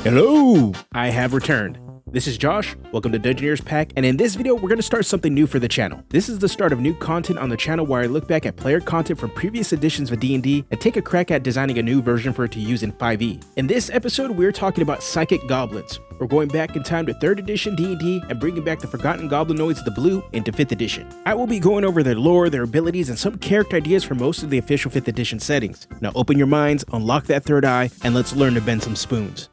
Hello! I have returned. This is Josh, welcome to Dungeoneers Pack, and in this video we're going to start something new for the channel. This is the start of new content on the channel where I look back at player content from previous editions of D&D and take a crack at designing a new version for it to use in 5e. In this episode we're talking about Psychic Goblins. We're going back in time to 3rd edition D&D and bringing back the forgotten goblinoids the blue into 5th edition. I will be going over their lore, their abilities, and some character ideas for most of the official 5th edition settings. Now open your minds, unlock that third eye, and let's learn to bend some spoons.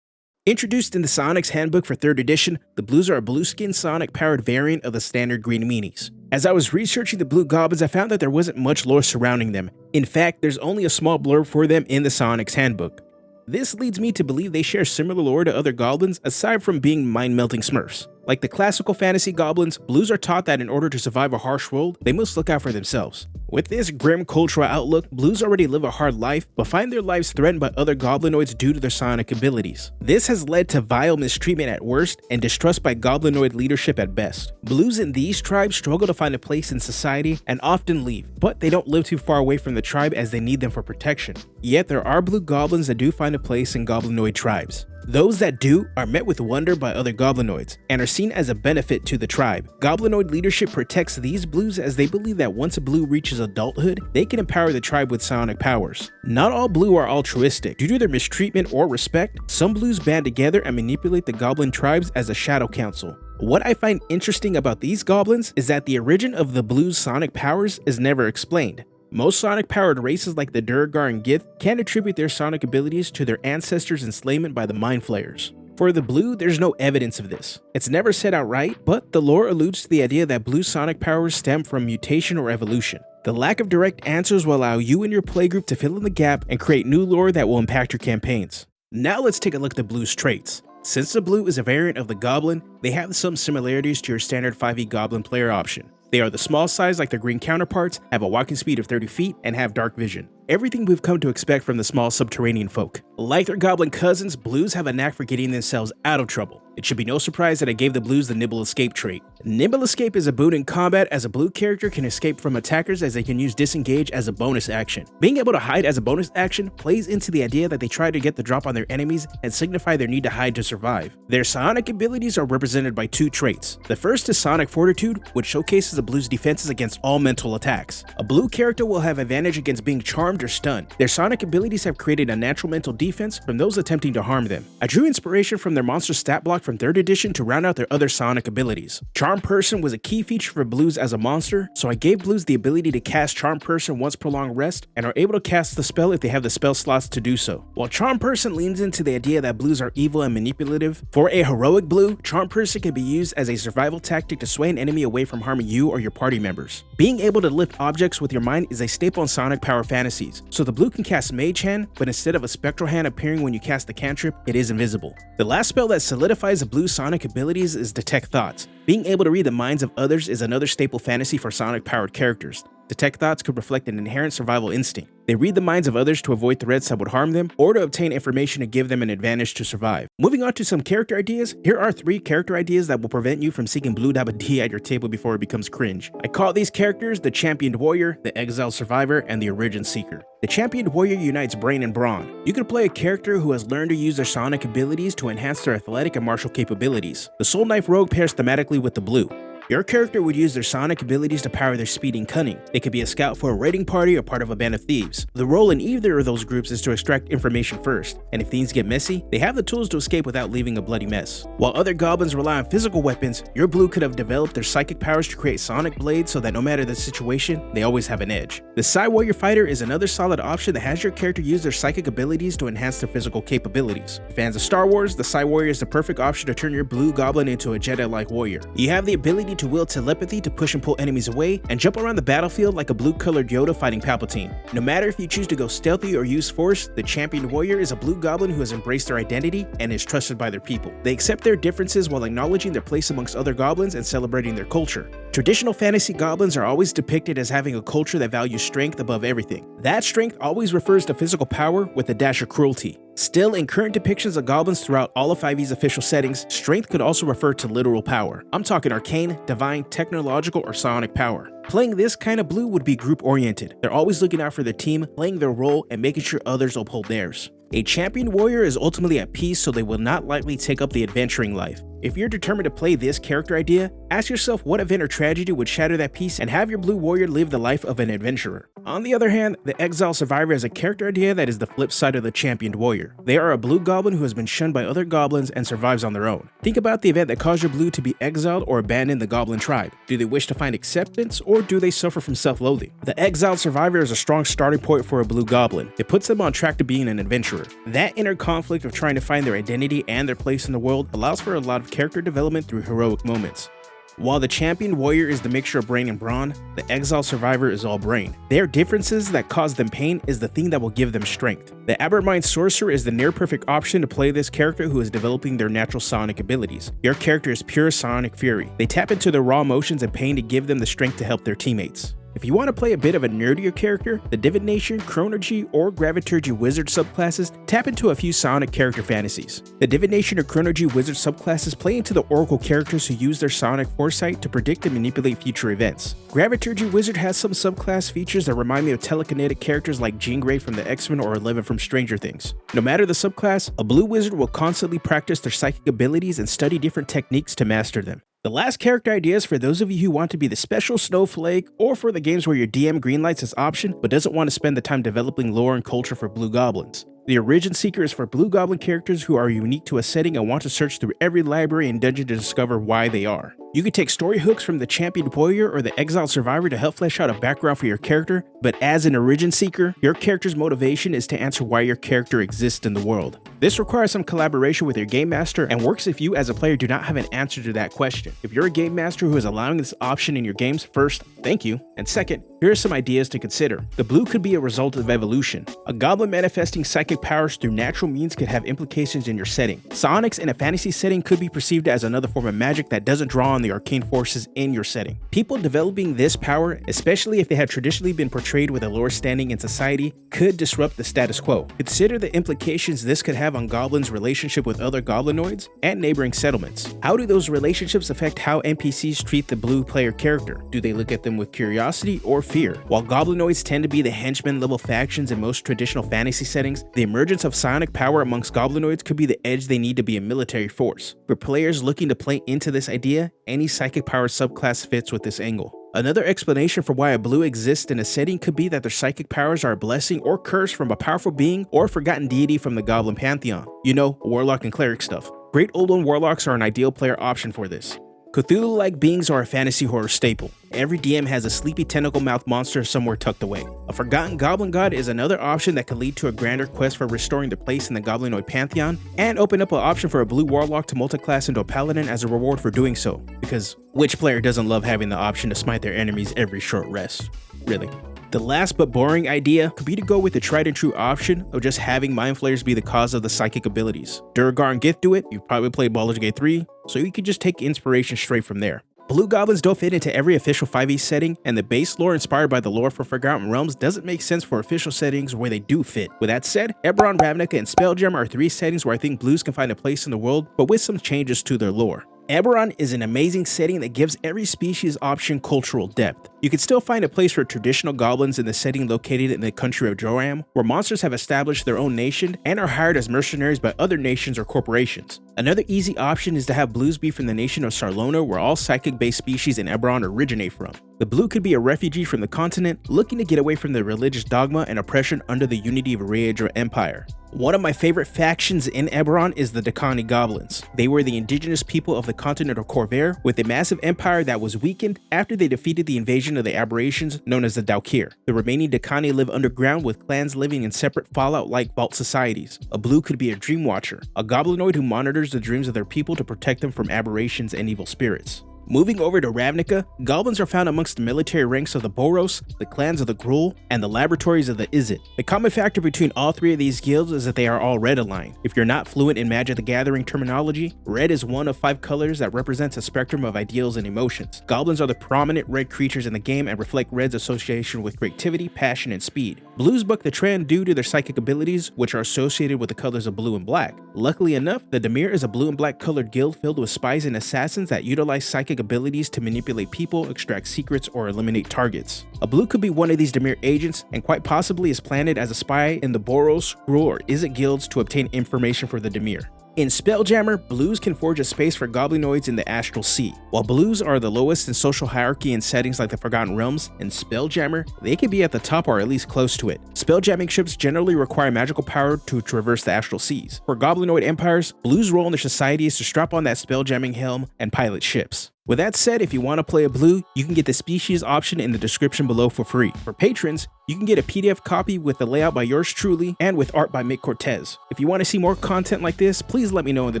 Introduced in the Psionic's handbook for 3rd edition, the blues are a blue-skin psionic-powered variant of the standard green meanies. As I was researching the blue goblins, I found that there wasn't much lore surrounding them. In fact, there's only a small blurb for them in the Psionic's handbook. This leads me to believe they share similar lore to other goblins aside from being mind-melting smurfs. Like the classical fantasy goblins, blues are taught that in order to survive a harsh world, they must look out for themselves. With this grim cultural outlook, blues already live a hard life, but find their lives threatened by other goblinoids due to their psionic abilities. This has led to vile mistreatment at worst and distrust by goblinoid leadership at best. Blues in these tribes struggle to find a place in society and often leave, but they don't live too far away from the tribe as they need them for protection. Yet there are blue goblins that do find a place in goblinoid tribes. Those that do are met with wonder by other goblinoids and are seen as a benefit to the tribe. Goblinoid leadership protects these blues as they believe that once a blue reaches adulthood, they can empower the tribe with psionic powers. Not all blue are altruistic. Due to their mistreatment or respect, some blues band together and manipulate the goblin tribes as a shadow council. What I find interesting about these goblins is that the origin of the blues' psionic powers is never explained. Most psionic-powered races like the Duergar and Gith can attribute their psionic abilities to their ancestors' enslavement by the Mind Flayers. For the blue, there's no evidence of this. It's never said outright, but the lore alludes to the idea that blue psionic powers stem from mutation or evolution. The lack of direct answers will allow you and your playgroup to fill in the gap and create new lore that will impact your campaigns. Now let's take a look at the blue's traits. Since the blue is a variant of the goblin, they have some similarities to your standard 5e goblin player option. They are the small size like their green counterparts, have a walking speed of 30 feet, and have dark vision. Everything we've come to expect from the small subterranean folk. Like their goblin cousins, blues have a knack for getting themselves out of trouble. It should be no surprise that I gave the blues the Nimble Escape trait. Nimble Escape is a boon in combat as a blue character can escape from attackers as they can use Disengage as a bonus action. Being able to hide as a bonus action plays into the idea that they try to get the drop on their enemies and signify their need to hide to survive. Their psionic abilities are represented by 2 traits. The first is Psionic Fortitude, which showcases the blue's defenses against all mental attacks. A blue character will have advantage against being charmed or stunned. Their psionic abilities have created a natural mental defense from those attempting to harm them. I drew inspiration from their monster stat block from 3rd edition to round out their other psionic abilities. Charm Person was a key feature for blues as a monster, so I gave blues the ability to cast Charm Person once per long rest and are able to cast the spell if they have the spell slots to do so. While Charm Person leans into the idea that blues are evil and manipulative, for a heroic blue, Charm Person can be used as a survival tactic to sway an enemy away from harming you or your party members. Being able to lift objects with your mind is a staple in psionic power fantasies, so the blue can cast Mage Hand, but instead of a spectral hand appearing when you cast the cantrip, it is invisible. The last spell that solidifies the blue's psionic abilities is Detect Thoughts. Being able to read the minds of others is another staple fantasy for psionic-powered characters. Detect Thoughts could reflect an inherent survival instinct. They read the minds of others to avoid threats that would harm them, or to obtain information to give them an advantage to survive. Moving on to some character ideas, here are 3 character ideas that will prevent you from seeking blue double D at your table before it becomes cringe. I call these characters the Championed Warrior, the Exiled Survivor, and the Origin Seeker. The Championed Warrior unites brain and brawn. You can play a character who has learned to use their psionic abilities to enhance their athletic and martial capabilities. The Soul Knife Rogue pairs thematically with the blue. Your character would use their psionic abilities to power their speed and cunning. They could be a scout for a raiding party or part of a band of thieves. The role in either of those groups is to extract information first, and if things get messy, they have the tools to escape without leaving a bloody mess. While other goblins rely on physical weapons, your blue could have developed their psychic powers to create sonic blades so that no matter the situation, they always have an edge. The Psy Warrior Fighter is another solid option that has your character use their psychic abilities to enhance their physical capabilities. Fans of Star Wars, the Psy Warrior is the perfect option to turn your blue goblin into a Jedi-like warrior. You have the ability to wield telepathy to push and pull enemies away, and jump around the battlefield like a blue-colored Yoda fighting Palpatine. No matter if you choose to go stealthy or use force, the Championed Warrior is a blue goblin who has embraced their identity and is trusted by their people. They accept their differences while acknowledging their place amongst other goblins and celebrating their culture. Traditional fantasy goblins are always depicted as having a culture that values strength above everything. That strength always refers to physical power with a dash of cruelty. Still, in current depictions of goblins throughout all of 5e's official settings, strength could also refer to literal power. I'm talking arcane, divine, technological, or psionic power. Playing this kind of blue would be group-oriented. They're always looking out for their team, playing their role, and making sure others uphold theirs. A champion warrior is ultimately at peace, so they will not likely take up the adventuring life. If you're determined to play this character idea, ask yourself what event or tragedy would shatter that peace and have your blue warrior live the life of an adventurer. On the other hand, the Exiled survivor is a character idea that is the flip side of the championed warrior. They are a blue goblin who has been shunned by other goblins and survives on their own. Think about the event that caused your blue to be exiled or abandon the goblin tribe. Do they wish to find acceptance, or do they suffer from self-loathing? The Exiled survivor is a strong starting point for a blue goblin. It puts them on track to being an adventurer. That inner conflict of trying to find their identity and their place in the world allows for a lot of character development through heroic moments. While the champion warrior is the mixture of brain and brawn, the Exiled survivor is all brain. Their differences that cause them pain is the thing that will give them strength. The Eberron sorcerer is the near-perfect option to play this character who is developing their natural psionic abilities. Your character is pure psionic fury. They tap into their raw emotions and pain to give them the strength to help their teammates. If you want to play a bit of a nerdier character, the Divination, Chronergy, or Graviturgy Wizard subclasses tap into a few psionic character fantasies. The Divination or Chronergy Wizard subclasses play into the Oracle characters who use their psionic foresight to predict and manipulate future events. Graviturgy Wizard has some subclass features that remind me of telekinetic characters like Jean Grey from the X-Men or Eleven from Stranger Things. No matter the subclass, a blue wizard will constantly practice their psychic abilities and study different techniques to master them. The last character idea is for those of you who want to be the special snowflake, or for the games where your DM greenlights this option but doesn't want to spend the time developing lore and culture for blue goblins. The Origin Seeker is for blue goblin characters who are unique to a setting and want to search through every library and dungeon to discover why they are. You can take story hooks from the Champion Warrior or the Exiled Survivor to help flesh out a background for your character, but as an Origin Seeker, your character's motivation is to answer why your character exists in the world. This requires some collaboration with your game master and works if you as a player do not have an answer to that question. If you're a game master who is allowing this option in your games, first, thank you, and second, here are some ideas to consider. The blue could be a result of evolution. A goblin manifesting psychic powers through natural means could have implications in your setting. Psionics in a fantasy setting could be perceived as another form of magic that doesn't draw on the arcane forces in your setting. People developing this power, especially if they have traditionally been portrayed with a lower standing in society, could disrupt the status quo. Consider the implications this could have on goblins' relationship with other goblinoids and neighboring settlements. How do those relationships affect how NPCs treat the blue player character? Do they look at them with curiosity or fear? While goblinoids tend to be the henchman level factions in most traditional fantasy settings, the emergence of psionic power amongst goblinoids could be the edge they need to be a military force. For players looking to play into this idea, any psychic power subclass fits with this angle. Another explanation for why a blue exists in a setting could be that their psychic powers are a blessing or curse from a powerful being or forgotten deity from the goblin pantheon. You know, warlock and cleric stuff. Great Old One warlocks are an ideal player option for this. Cthulhu-like beings are a fantasy horror staple. Every DM has a sleepy tentacle-mouthed monster somewhere tucked away. A forgotten goblin god is another option that could lead to a grander quest for restoring their place in the goblinoid pantheon, and open up an option for a blue warlock to multiclass into a paladin as a reward for doing so, because which player doesn't love having the option to smite their enemies every short rest? Really. The last but boring idea could be to go with the tried and true option of just having mind flayers be the cause of the psychic abilities. Durgar and Gith do it, you've probably played Baldur's Gate 3, so you could just take inspiration straight from there. Blue goblins don't fit into every official 5e setting, and the base lore inspired by the lore for Forgotten Realms doesn't make sense for official settings where they do fit. With that said, Eberron, Ravnica, and Spelljammer are 3 settings where I think blues can find a place in the world, but with some changes to their lore. Eberron is an amazing setting that gives every species option cultural depth. You can still find a place for traditional goblins in the setting located in the country of Joram, where monsters have established their own nation and are hired as mercenaries by other nations or corporations. Another easy option is to have blues be from the nation of Sarlona, where all psychic-based species in Eberron originate from. The blue could be a refugee from the continent looking to get away from the religious dogma and oppression under the unity of Rhaedra Empire. One of my favorite factions in Eberron is the Dakani Goblins. They were the indigenous people of the continent of Corvair, with a massive empire that was weakened after they defeated the invasion of the aberrations known as the Daukir. The remaining Dakani live underground, with clans living in separate Fallout-like vault societies. A blue could be a Dream Watcher, a goblinoid who monitors the dreams of their people to protect them from aberrations and evil spirits. Moving over to Ravnica, goblins are found amongst the military ranks of the Boros, the clans of the Gruul, and the laboratories of the Izzet. The common factor between all 3 of these guilds is that they are all red aligned. If you're not fluent in Magic the Gathering terminology, red is one of 5 colors that represents a spectrum of ideals and emotions. Goblins are the prominent red creatures in the game and reflect red's association with creativity, passion, and speed. Blues buck the trend due to their psychic abilities, which are associated with the colors of blue and black. Luckily enough, the Dimir is a blue and black colored guild filled with spies and assassins that utilize psychic psychic abilities to manipulate people, extract secrets, or eliminate targets. A blue could be one of these Dimir agents, and quite possibly is planted as a spy in the Boros, Gruul, or Izzet guilds to obtain information for the Dimir. In Spelljammer, blues can forge a space for goblinoids in the Astral Sea. While blues are the lowest in social hierarchy in settings like the Forgotten Realms, in Spelljammer, they can be at the top or at least close to it. Spelljamming ships generally require magical power to traverse the Astral Seas. For goblinoid empires, blues' role in their society is to strap on that spelljamming helm and pilot ships. With that said, if you want to play a blue, you can get the species option in the description below for free. For patrons, you can get a PDF copy with the layout by yours truly and with art by Mick Cortes. If you want to see more content like this, please let me know in the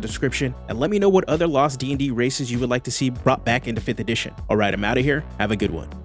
description, and let me know what other lost D&D races you would like to see brought back into 5th edition. Alright, I'm out of here. Have a good one.